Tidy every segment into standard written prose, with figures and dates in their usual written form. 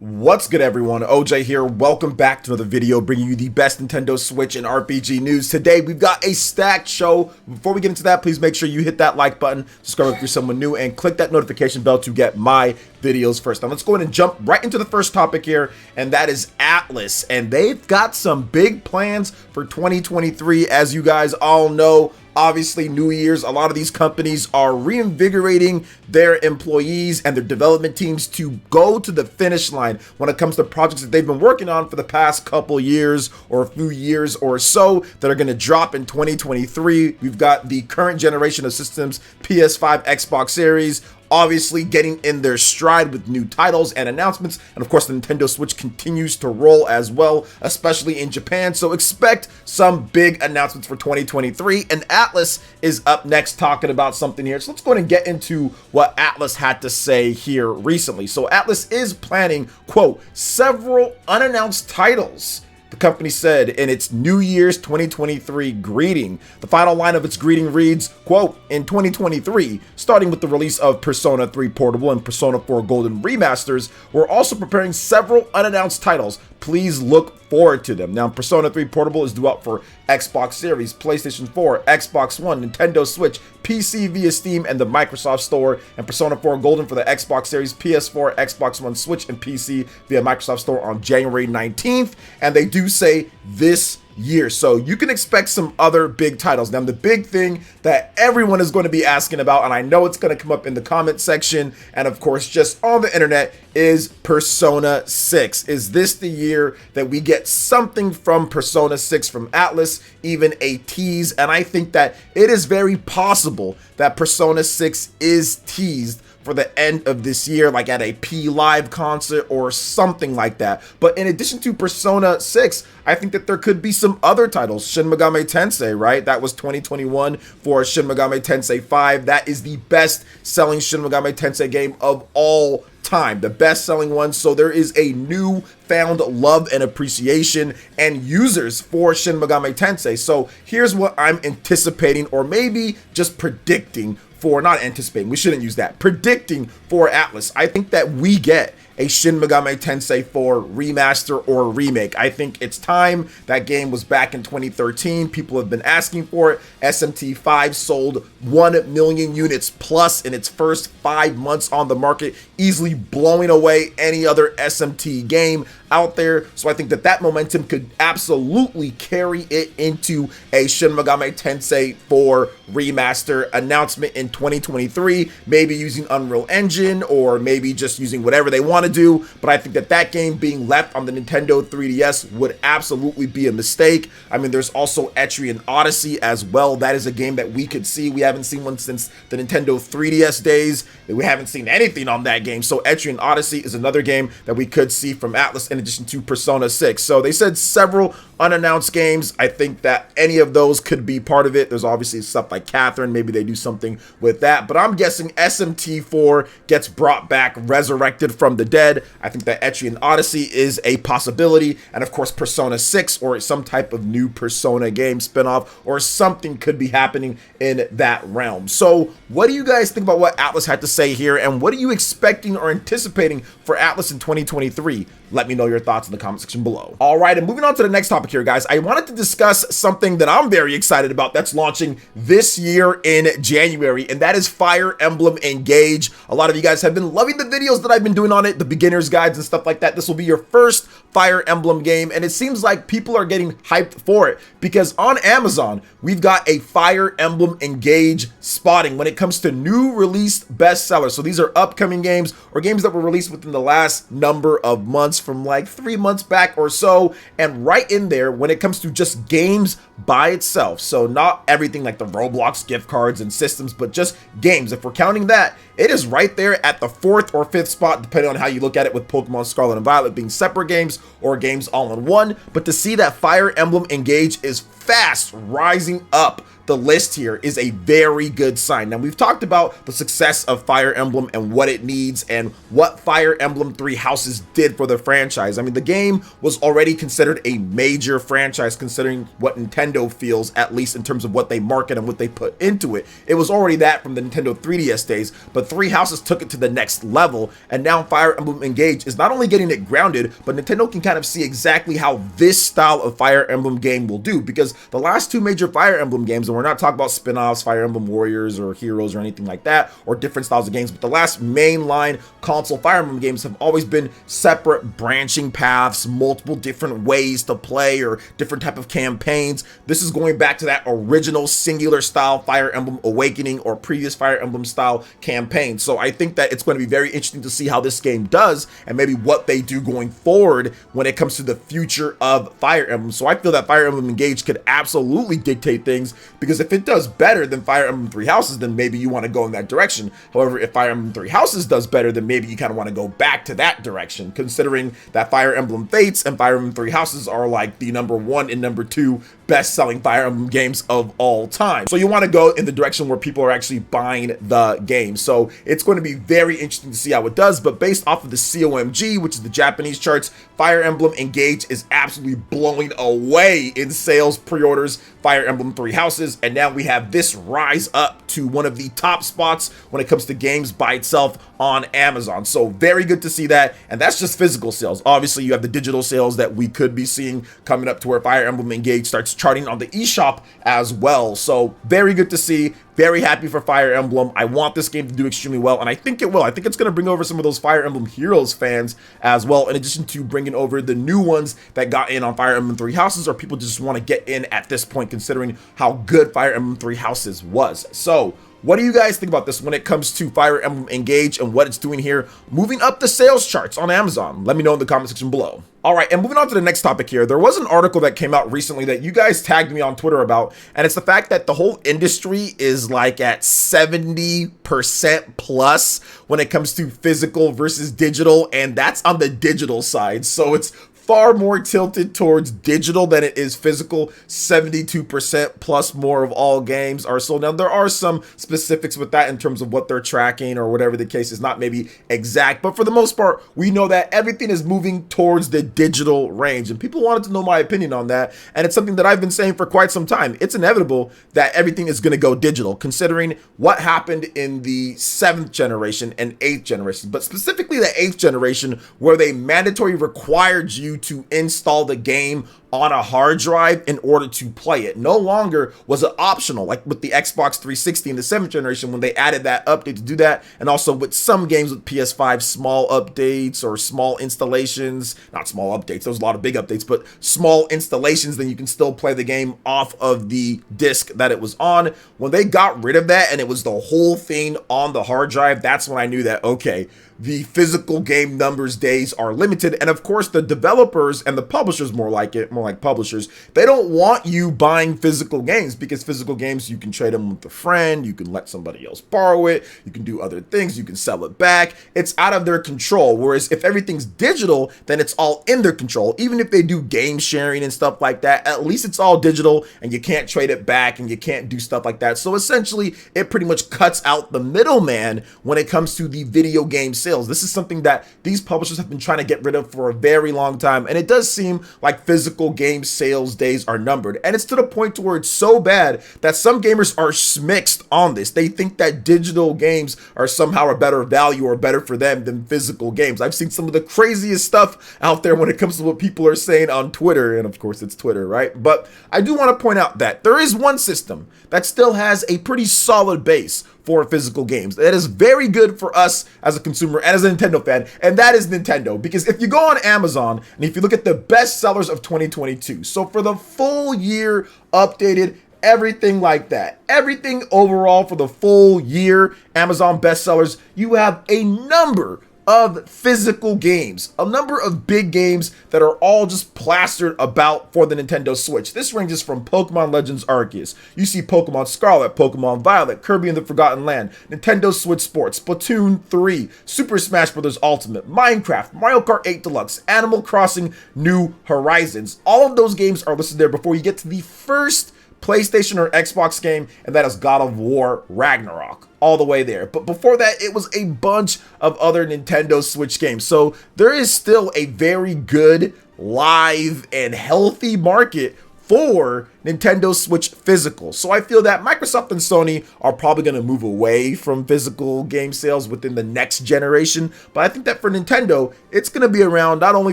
What's good, everyone? OJ here. Welcome back to another video bringing you the best Nintendo Switch and RPG news. Today we've got a stacked show. Before we get into that, please make sure you hit that like button, subscribe if you're someone new, and click that notification bell to get my videos first. Now let's go ahead and jump right into the first topic here, and that is ATLUS. And they've got some big plans for 2023, as you guys all know. Obviously, New Year's, a lot of these companies are reinvigorating their employees and their development teams to go to the finish line when it comes to projects that they've been working on for the past couple years or a few years or so that are going to drop in 2023. We've got the current generation of systems, PS5, Xbox Series, obviously getting in their stride with new titles and announcements, and of course the Nintendo Switch continues to roll as well, especially in Japan, so expect some big announcements for 2023. And ATLUS is up next talking about something here, so let's go ahead and get into what ATLUS had to say here recently. So ATLUS is planning, quote, several unannounced titles. The company said in its New Year's 2023 greeting. The final line of its greeting reads, quote, in 2023, starting with the release of Persona 3 Portable and Persona 4 Golden remasters, we're also preparing several unannounced titles. Please look forward to them. Now, Persona 3 Portable is due out for Xbox Series, PlayStation 4, Xbox One, Nintendo Switch, PC via Steam and the Microsoft Store, and Persona 4 Golden for the Xbox Series, PS4, Xbox One, Switch, and PC via Microsoft Store on January 19th. And they do say this year, so you can expect some other big titles. Now, the big thing that everyone is going to be asking about, and I know it's going to come up in the comment section and of course just on the internet, is Persona 6. Is this the year that we get something from Persona 6 from ATLUS, even a tease? And I think that it is very possible that Persona 6 is teased for the end of this year, like at a P Live concert or something like that. But in addition to Persona 6, I think that there could be some other titles. Shin Megami Tensei, right? That was 2021 for Shin Megami Tensei 5. That is the best selling Shin Megami Tensei game of all time, the best selling one. So there is a new found love and appreciation and users for Shin Megami Tensei. So here's what I'm anticipating, or maybe just predicting for, not anticipating, we shouldn't use that, predicting for ATLUS. I think that we get a Shin Megami Tensei 4 remaster or remake. I think it's time. That game was back in 2013. People have been asking for it. SMT5 sold 1 million units plus in its first 5 months on the market, easily blowing away any other SMT game out there. So I think that that momentum could absolutely carry it into a Shin Megami Tensei 4 remaster announcement in 2023, maybe using Unreal Engine or maybe just using whatever they want to do. But I think that that game being left on the Nintendo 3DS would absolutely be a mistake. I mean, there's also Etrian Odyssey as well. That is a game that we could see. We haven't seen one since the Nintendo 3DS days. We haven't seen anything on that game. So Etrian Odyssey is another game that we could see from ATLUS in addition to Persona 6. So they said several unannounced games. I think that any of those could be part of it. There's obviously stuff like Catherine. Maybe they do something with that. But I'm guessing SMT4 gets brought back, resurrected from the dead. I think that Etrian Odyssey is a possibility. And of course, Persona 6 or some type of new Persona game spinoff or something could be happening in that realm. So what do you guys think about what ATLUS had to say here? And what are you expecting or anticipating for ATLUS in 2023? Let me know your thoughts in the comment section below. All right, and moving on to the next topic here, guys. I wanted to discuss something that I'm very excited about that's launching this year in January, and that is Fire Emblem Engage. A lot of you guys have been loving the videos that I've been doing on it, the beginner's guides and stuff like that. This will be your first Fire Emblem game, and it seems like people are getting hyped for it because on Amazon, we've got a Fire Emblem Engage spotting when it comes to new released bestsellers. So these are upcoming games or games that were released within the last number of months, from like 3 months back or so. And right in there, when it comes to just games by itself, so not everything like the Roblox gift cards and systems, but just games, if we're counting that, it is right there at the 4th or 5th spot, depending on how you look at it, with Pokemon Scarlet and Violet being separate games or games all in one. But to see that Fire Emblem Engage is fast rising up the list here is a very good sign. Now, we've talked about the success of Fire Emblem and what it needs and what Fire Emblem Three Houses did for the franchise. I mean, the game was already considered a major franchise considering what Nintendo feels, at least in terms of what they market and what they put into it. It was already that from the Nintendo 3DS days, but Three Houses took it to the next level, and now Fire Emblem Engage is not only getting it grounded, but Nintendo can kind of see exactly how this style of Fire Emblem game will do, because the last two major Fire Emblem games, and we're not talking about spin-offs, Fire Emblem Warriors or Heroes or anything like that, or different styles of games, but the last mainline console Fire Emblem games have always been separate branching paths, multiple different ways to play or different type of campaigns. This is going back to that original singular style Fire Emblem Awakening or previous Fire Emblem style campaign. So I think that it's going to be very interesting to see how this game does and maybe what they do going forward when it comes to the future of Fire Emblem. So I feel that Fire Emblem Engage could absolutely dictate things, because if it does better than Fire Emblem Three Houses, then maybe you want to go in that direction. However, if Fire Emblem Three Houses does better, then maybe you kind of want to go back to that direction, considering that Fire Emblem Fates and Fire Emblem Three Houses are like the #1 and #2 best-selling Fire Emblem games of all time. So you want to go in the direction where people are actually buying the game. So it's going to be very interesting to see how it does, but based off of the COMG, which is the Japanese charts, Fire Emblem Engage is absolutely blowing away in sales, pre-orders, Fire Emblem Three Houses, and now we have this rise up to one of the top spots when it comes to games by itself on Amazon. So very good to see that, and that's just physical sales. Obviously, you have the digital sales that we could be seeing coming up to where Fire Emblem Engage starts charting on the eShop as well. So very good to see. Very happy for Fire Emblem. I want this game to do extremely well, and I think it will. I think it's going to bring over some of those Fire Emblem Heroes fans as well, in addition to bringing over the new ones that got in on Fire Emblem Three Houses, or people just want to get in at this point, considering how good Fire Emblem Three Houses was. So what do you guys think about this when it comes to Fire Emblem Engage and what it's doing here, moving up the sales charts on Amazon? Let me know in the comment section below. All right, and moving on to the next topic here, there was an article that came out recently that you guys tagged me on Twitter about, and it's the fact that the whole industry is like at 70% plus when it comes to physical versus digital, and that's on the digital side. So it's far more tilted towards digital than it is physical. 72% plus more of all games are sold. Now, there are some specifics with that in terms of what they're tracking or whatever the case is, not maybe exact, but for the most part, we know that everything is moving towards the digital range, and people wanted to know my opinion on that, and it's something that I've been saying for quite some time. It's inevitable that everything is going to go digital, considering what happened in the 7th generation and 8th generation, but specifically the 8th generation, where they mandatory required you to install the game on a hard drive in order to play it. No longer was it optional, like with the Xbox 360 in the 7th generation when they added that update to do that, and also with some games with PS5, small updates or small installations, not small updates, there was a lot of big updates, but small installations, then you can still play the game off of the disc that it was on. When they got rid of that and it was the whole thing on the hard drive, that's when I knew that, okay, the physical game numbers days are limited. And of course, the developers and the publishers, more like publishers, they don't want you buying physical games, because physical games, you can trade them with a friend, you can let somebody else borrow it, you can do other things, you can sell it back. It's out of their control. Whereas if everything's digital, then it's all in their control. Even if they do game sharing and stuff like that, at least it's all digital and you can't trade it back and you can't do stuff like that. So essentially, it pretty much cuts out the middleman when it comes to the video game sales. This is something that these publishers have been trying to get rid of for a very long time, and it does seem like physical game sales days are numbered, and it's to the point to where it's so bad that some gamers are mixed on this. They think that digital games are somehow a better value or better for them than physical games. I've seen some of the craziest stuff out there when it comes to what people are saying on Twitter, and of course it's Twitter, right? But I do want to point out that there is one system that still has a pretty solid base for physical games. That is very good for us as a consumer and as a Nintendo fan, and that is Nintendo. Because if you go on Amazon and if you look at the best sellers of 2022, so for the full year updated, everything like that, everything overall for the full year, Amazon bestsellers, you have a number of physical games, a number of big games that are all just plastered about for the Nintendo Switch. This ranges from Pokemon Legends Arceus, you see Pokemon Scarlet, Pokemon Violet, Kirby and the Forgotten Land, Nintendo Switch Sports, Splatoon 3, Super Smash Bros. Ultimate, Minecraft, Mario Kart 8 Deluxe, Animal Crossing New Horizons. All of those games are listed there before you get to the first PlayStation or Xbox game, and that is God of War Ragnarok. All the way there. But before that, it was a bunch of other Nintendo Switch games. So there is still a very good, live, and healthy market for Nintendo Switch physical. So I feel that Microsoft and Sony are probably going to move away from physical game sales within the next generation. But I think that for Nintendo, it's going to be around not only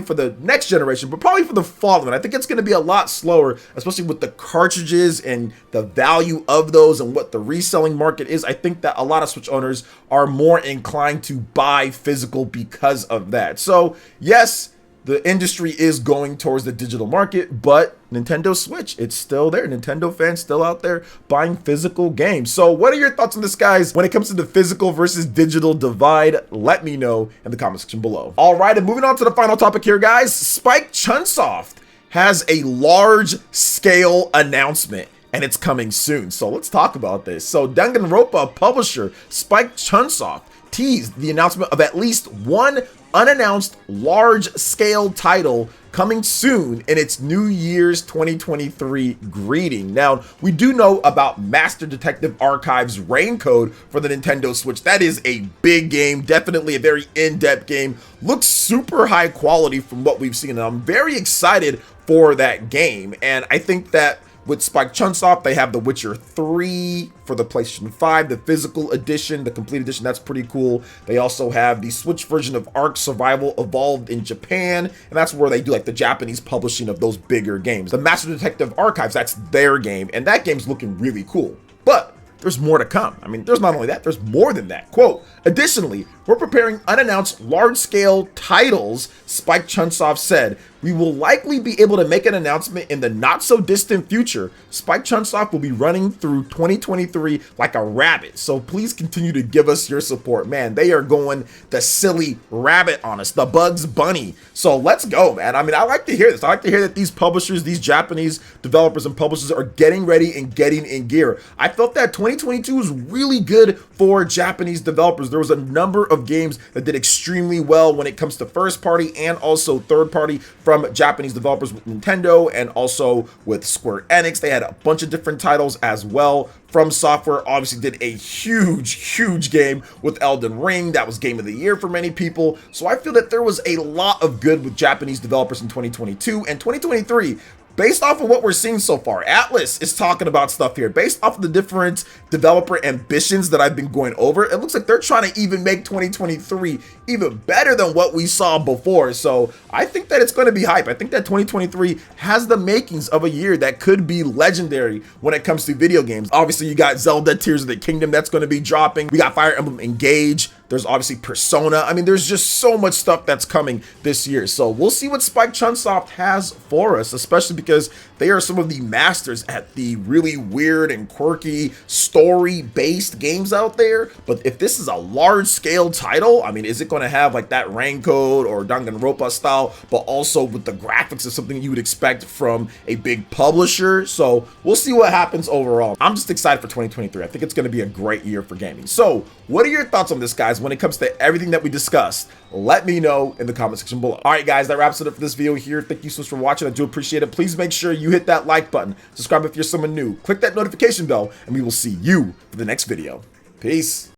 for the next generation, but probably for the following. I think it's going to be a lot slower, especially with the cartridges and the value of those and what the reselling market is. I think that a lot of Switch owners are more inclined to buy physical because of that. So yes, the industry is going towards the digital market, but Nintendo Switch, it's still there. Nintendo fans still out there buying physical games. So what are your thoughts on this, guys, when it comes to the physical versus digital divide? Let me know in the comment section below. All right, and moving on to the final topic here, guys. Spike Chunsoft has a large scale announcement, and it's coming soon. So let's talk about this. So Danganronpa publisher Spike Chunsoft teased the announcement of at least one unannounced large-scale title coming soon in its New Year's 2023 greeting. Now, we do know about Master Detective Archive's Rain Code for the Nintendo Switch. That is a big game, definitely a very in-depth game. Looks super high quality from what we've seen, and I'm very excited for that game. And I think that with Spike Chunsoft, they have The Witcher 3 for the PlayStation 5, the physical edition, the complete edition. That's pretty cool. They also have the Switch version of Ark Survival Evolved in Japan, and that's where they do like the Japanese publishing of those bigger games. The Master Detective Archives, that's their game, and that game's looking really cool. But there's more to come. I mean, there's not only that, there's more than that. Quote, additionally, we're preparing unannounced large-scale titles, Spike Chunsoft said. We will likely be able to make an announcement in the not-so-distant future. Spike Chunsoft will be running through 2023 like a rabbit, so please continue to give us your support. Man, they are going the silly rabbit on us, the Bugs Bunny. So let's go, man. I mean, I like to hear this. I like to hear that these publishers, these Japanese developers and publishers are getting ready and getting in gear. I felt that 2022 was really good for Japanese developers. There was a number of games that did extremely well when it comes to first party and also third party from Japanese developers with Nintendo and also with Square Enix. They had a bunch of different titles as well. From Software obviously did a huge game with Elden Ring. That was Game of the Year for many people. So I feel that there was a lot of good with Japanese developers in 2022 and 2023. Based off of what we're seeing so far, ATLUS is talking about stuff here. Based off of the different developer ambitions that I've been going over, it looks like they're trying to even make 2023 even better than what we saw before. So I think that it's going to be hype. I think that 2023 has the makings of a year that could be legendary when it comes to video games. Obviously, you got Zelda Tears of the Kingdom that's going to be dropping. We got Fire Emblem Engage. There's obviously Persona. I mean, there's just so much stuff that's coming this year. So we'll see what Spike Chunsoft has for us, especially because they are some of the masters at the really weird and quirky story-based games out there. But if this is a large-scale title, I mean, is it going to have like that Rain Code or Danganronpa style, but also with the graphics of something you would expect from a big publisher? So we'll see what happens overall. I'm just excited for 2023. I think it's going to be a great year for gaming. So what are your thoughts on this, guys, when it comes to everything that we discussed? Let me know in the comment section below. All right, guys, that wraps it up for this video here. Thank you so much for watching. I do appreciate it. Please make sure you hit that like button, subscribe if you're someone new, click that notification bell, and we will see you for the next video. Peace.